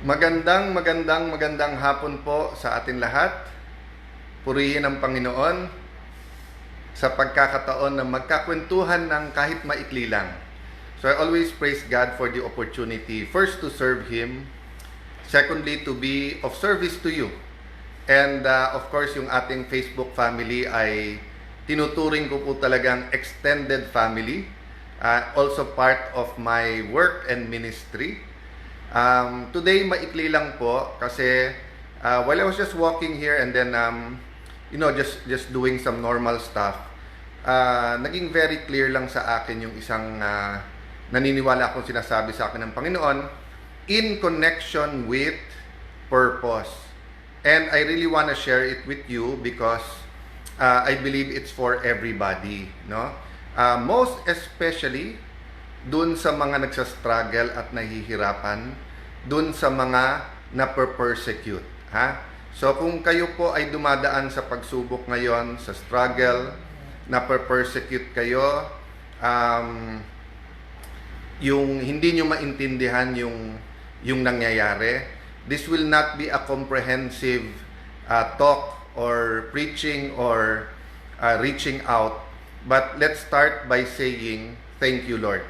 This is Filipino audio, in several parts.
Magandang hapon po sa atin lahat. Purihin ang Panginoon sa pagkakataon na magkakwentuhan ng kahit maikli lang. So I always praise God for the opportunity, first to serve Him, secondly to be of service to you. And of course, yung ating Facebook family ay tinuturing ko po talagang extended family, also part of my work and ministry. Today, maikli lang po kasi while I was just walking here and then, just doing some normal stuff, naging very clear lang sa akin yung isang naniniwala akong sinasabi sa akin ng Panginoon in connection with purpose. And I really want to share it with you because I believe it's for everybody, no? Most especially dun sa mga nagsastruggle at nahihirapan, dun sa mga naper-persecute. So kung kayo po ay dumadaan sa pagsubok ngayon, sa struggle, naper-persecute kayo, yung hindi nyo maintindihan yung nangyayari, this will not be a comprehensive talk or preaching or reaching out. But let's start by saying, thank you, Lord.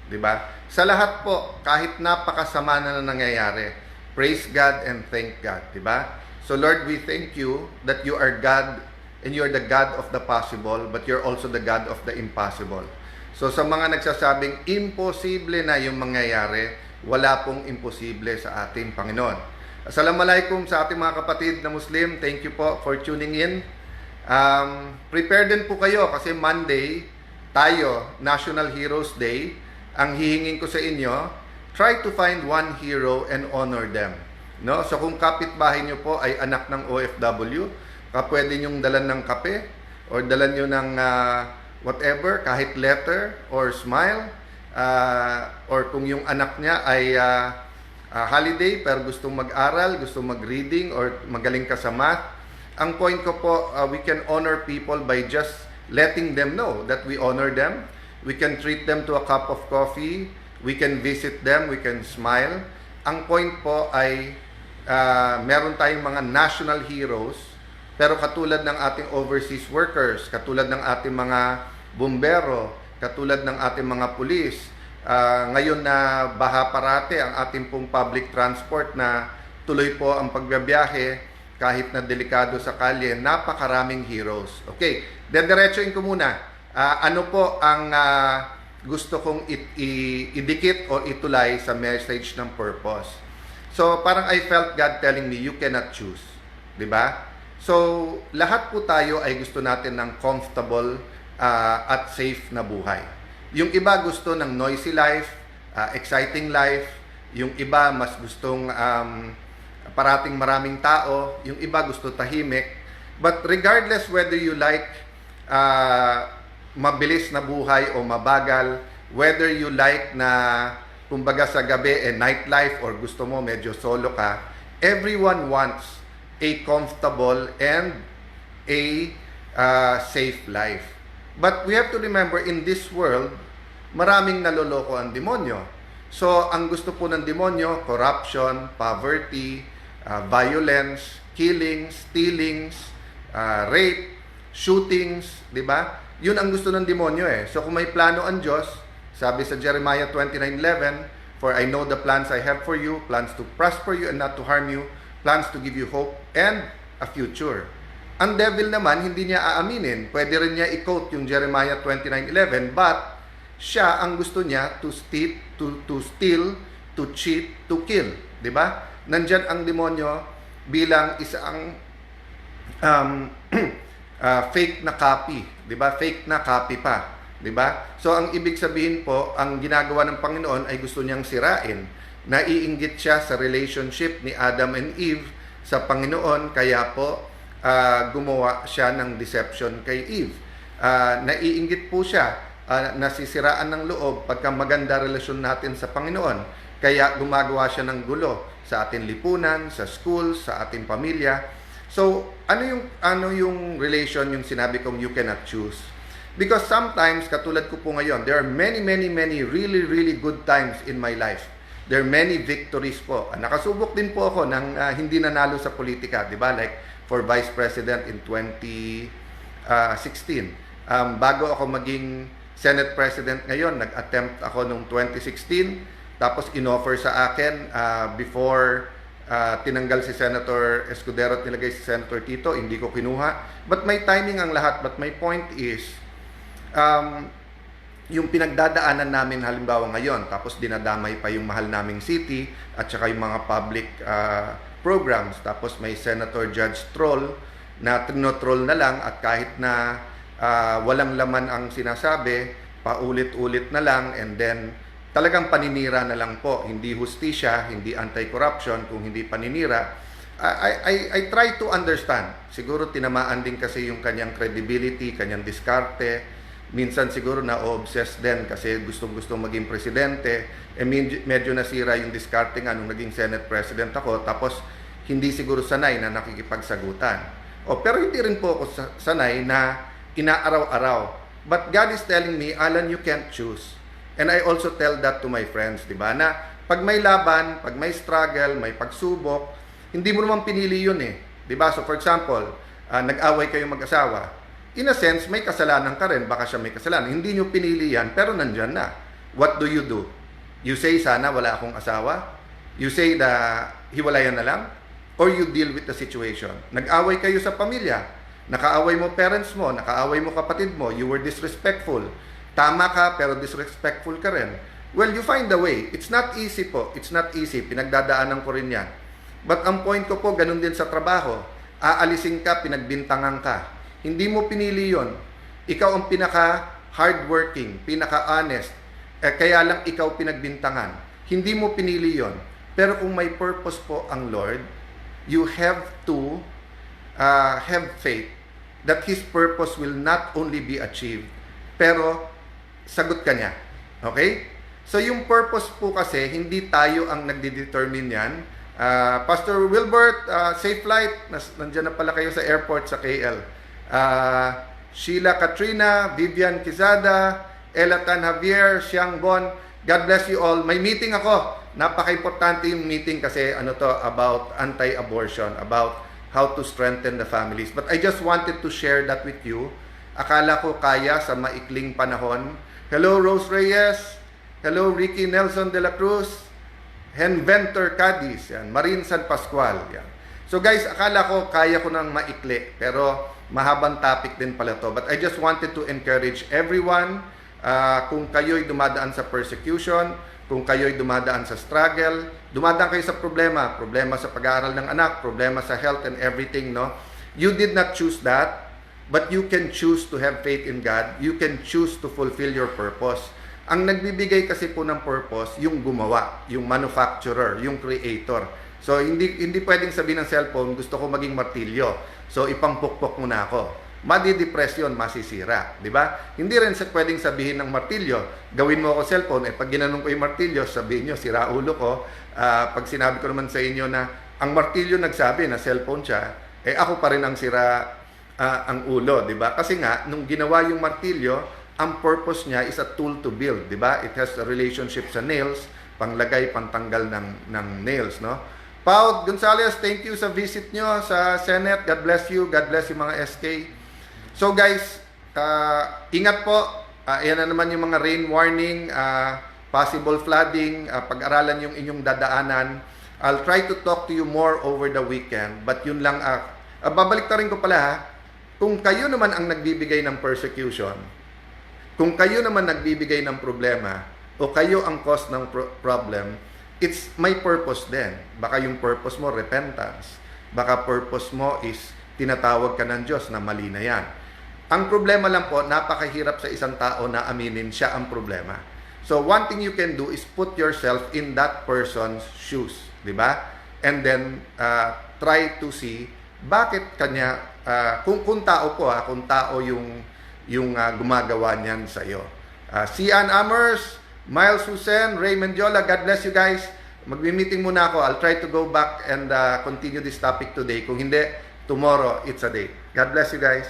Diba? Sa lahat po, kahit napakasama na nangyayari, praise God and thank God. Diba? So Lord, we thank you that you are God and you are the God of the possible, but you're also the God of the impossible. So sa mga nagsasabing imposible na yung mangyayari, wala pong imposible sa ating Panginoon. Assalamualaikum sa ating mga kapatid na Muslim. Thank you po for tuning in. Prepare din po kayo kasi Monday tayo, National Heroes Day. Ang hihingin ko sa inyo, try to find one hero and honor them. No? So kung kapitbahay nyo po ay anak ng OFW, pwede nyong dalan ng kape or dalan nyo ng whatever, kahit letter or smile, or kung yung anak niya ay holiday pero gustong mag-aral, gustong mag-reading or magaling ka sa math, ang point ko po, we can honor people by just letting them know that we honor them. We can treat them to a cup of coffee. We can visit them. We can smile. Ang point po ay meron tayong mga national heroes, pero katulad ng ating overseas workers, katulad ng ating mga bumbero, katulad ng ating mga pulis, ngayon na baha parate ang ating pong public transport na tuloy po ang pagbibiyahe kahit na delikado sa kalye, napakaraming heroes. Okay, dediretsuin ko muna. Ano po ang gusto kong idikit o itulay sa message ng purpose. So, parang I felt God telling me, you cannot choose. Diba? So, lahat po tayo ay gusto natin ng comfortable at safe na buhay. Yung iba gusto ng noisy life, exciting life. Yung iba mas gustong parating maraming tao. Yung iba gusto tahimik. But regardless whether you like mabilis na buhay o mabagal, whether you like na kumbaga sa gabi nightlife or gusto mo medyo solo ka, everyone wants a comfortable and a safe life. But we have to remember, in this world, maraming naloloko ang demonyo. So, ang gusto po ng demonyo, corruption, poverty, violence, killings, stealings, rape, shootings, di ba? Yun ang gusto ng demonyo eh. So kung may plano ang Diyos, sabi sa Jeremiah 29:11, "For I know the plans I have for you, plans to prosper you and not to harm you, plans to give you hope and a future." Ang devil naman, hindi niya aaminin. Pwede rin niya i-quote yung Jeremiah 29:11, but siya ang gusto niya to steal, to cheat, to kill. Diba? Nandyan ang demonyo bilang isang fake na copy, 'di ba? Fake na copy pa, 'di ba? So ang ibig sabihin po, ang ginagawa ng Panginoon ay gusto niyang sirain. Naiinggit siya sa relationship ni Adam and Eve sa Panginoon, kaya po gumawa siya ng deception kay Eve. Naiinggit po siya, nasisiraan ng loob pagka maganda relasyon natin sa Panginoon. Kaya gumagawa siya ng gulo sa ating lipunan, sa school, sa ating pamilya. So, ano yung relation yung sinabi kong you cannot choose? Because sometimes, katulad ko po ngayon, there are many really good times in my life. there are many victories po. Nakasubok din po ako ng hindi nanalo sa politika, di ba? Like for Vice President in 2016. Bago ako maging Senate President ngayon, nag-attempt ako noong 2016. Tapos inoffer sa akin before tinanggal si Senator Escudero at nilagay si Senator Tito, hindi ko kinuha. But may timing ang lahat. But my point is, yung pinagdadaanan namin halimbawa ngayon, tapos dinadamay pa yung mahal naming city at saka yung mga public programs, tapos may Senator Judge Troll na trinotroll na lang at kahit na walang laman ang sinasabi, paulit-ulit na lang, and then talagang paninira na lang po, hindi hustisya, hindi anti-corruption, kung hindi paninira. I try to understand. Siguro tinamaan din kasi yung kanyang credibility, kanyang diskarte. Minsan siguro na-obsess din kasi gustong-gusto maging presidente. Medyo nasira yung diskarte nga nung naging Senate President ako. Tapos hindi siguro sanay na nakikipagsagutan. Pero hindi rin po ako sanay na inaaraw-araw. But God is telling me, Alan, you can't choose. And I also tell that to my friends, di ba? Na pag may laban, pag may struggle, may pagsubok, hindi mo naman pinili yun eh. Di ba? So for example, nag-away kayong mag-asawa. In a sense, may kasalanan ka rin. Baka siya may kasalanan. Hindi nyo pinili yan, pero nandyan na. What do? You say, sana wala akong asawa? You say na hiwalayan na lang? Or you deal with the situation? Nag-away kayo sa pamilya. Nakaaway mo parents mo, nakaaway mo kapatid mo, you were disrespectful. Tama ka, pero disrespectful ka rin. Well, you find a way. It's not easy po. It's not easy. Pinagdadaanan ko rin yan. But ang point ko po, ganun din sa trabaho. Aalisin ka, pinagbintangan ka. Hindi mo pinili yon. Ikaw ang pinaka-hardworking, pinaka-honest. Kaya lang ikaw pinagbintangan. Hindi mo pinili yon. Pero kung may purpose po ang Lord, you have to have faith that His purpose will not only be achieved, pero sagot ka niya. Okay? So yung purpose po kasi, hindi tayo ang nagde-determine yan. Pastor Wilbert, safe flight. Nandiyan na pala kayo sa airport sa KL. Sheila Katrina, Vivian Quezada, Elatan Javier, Siang Bon, God bless you all. May meeting ako. Napaka-importante yung meeting kasi about anti-abortion, about how to strengthen the families. But I just wanted to share that with you. Akala ko kaya sa maikling panahon. Hello Rose Reyes. Hello Ricky Nelson de la Cruz. Henventer Cadiz. Yan. Marin San Pascual. Yan. So guys, akala ko kaya ko ng maikli. Pero mahabang topic din pala to. But I just wanted to encourage everyone, kung kayo'y dumadaan sa persecution, kung kayo'y dumadaan sa struggle, dumadaan kayo sa problema sa pag-aaral ng anak, problema sa health and everything, no? You did not choose that, but you can choose to have faith in God. You can choose to fulfill your purpose. Ang nagbibigay kasi po ng purpose, yung gumawa, yung manufacturer, yung creator. So, hindi pwedeng sabihin ng cellphone, gusto ko maging martilyo. So, ipampukpok muna ako. Madidepress yun, masisira. Di ba? Hindi rin pwedeng sabihin ng martilyo, gawin mo ako cellphone, pag ginanong ko yung martilyo, sabihin nyo, sira ulo ko. Pag sinabi ko naman sa inyo na ang martilyo nagsabi na cellphone siya, ako pa rin ang sira ang ulo. Di ba? Kasi nga, nung ginawa yung martilyo, ang purpose niya is a tool to build. Di ba? It has a relationship sa nails, panglagay, pantanggal ng nails, no? Pao Gonzales, thank you sa visit nyo sa Senate. God bless you. God bless yung mga SK. So guys, ingat po. Ayan na naman yung mga rain warning, possible flooding, pag-aralan yung inyong dadaanan. I'll try to talk to you more over the weekend. But yun lang, babalik na rin ko pala ha. Kung kayo naman ang nagbibigay ng persecution, kung kayo naman nagbibigay ng problema, o kayo ang cause ng problem, it's my purpose din. Baka yung purpose mo, repentance. Baka purpose mo is tinatawag ka ng Diyos na mali na yan. Ang problema lang po, napakahirap sa isang tao na aminin siya ang problema. So, one thing you can do is put yourself in that person's shoes. Di ba? And then, try to see bakit kanya, kung tao po kung tao yung gumagawa niyan sa iyo. Sian Amers, Miles Hussein, Raymond Jola, God bless you guys. Magmi-meeting muna ako. I'll try to go back and continue this topic today. Kung hindi, tomorrow, it's a day. God bless you guys.